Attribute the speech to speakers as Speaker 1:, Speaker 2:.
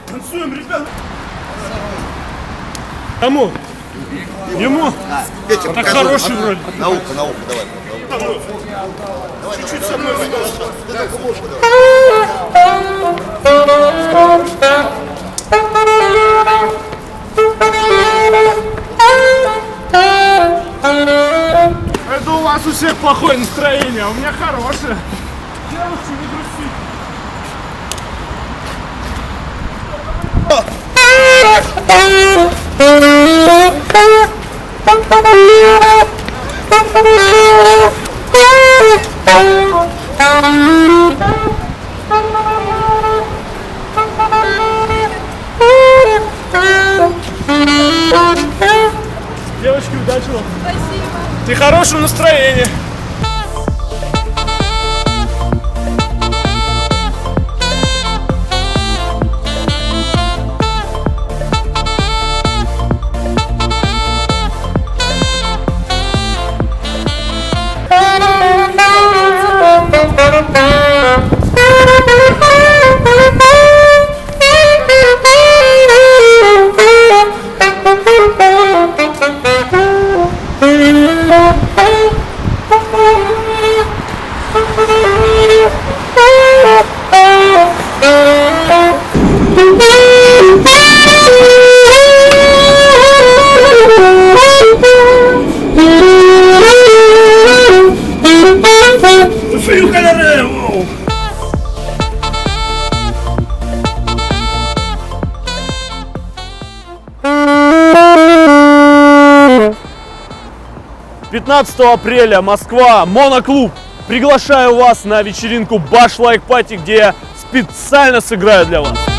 Speaker 1: Танцуем, ребят. Кому? Ему? Так хороший вроде.
Speaker 2: Наука, давай.
Speaker 1: Чуть-чуть со мной Это у вас у всех плохое настроение, а у меня хорошее. Девушки, не грустите. Девочки, удачи вам.
Speaker 3: Спасибо.
Speaker 1: Ты хорошего настроения. Fio, galera! 15 апреля, Москва, Моноклуб. Приглашаю вас на вечеринку Bash Like Party, где я специально сыграю для вас.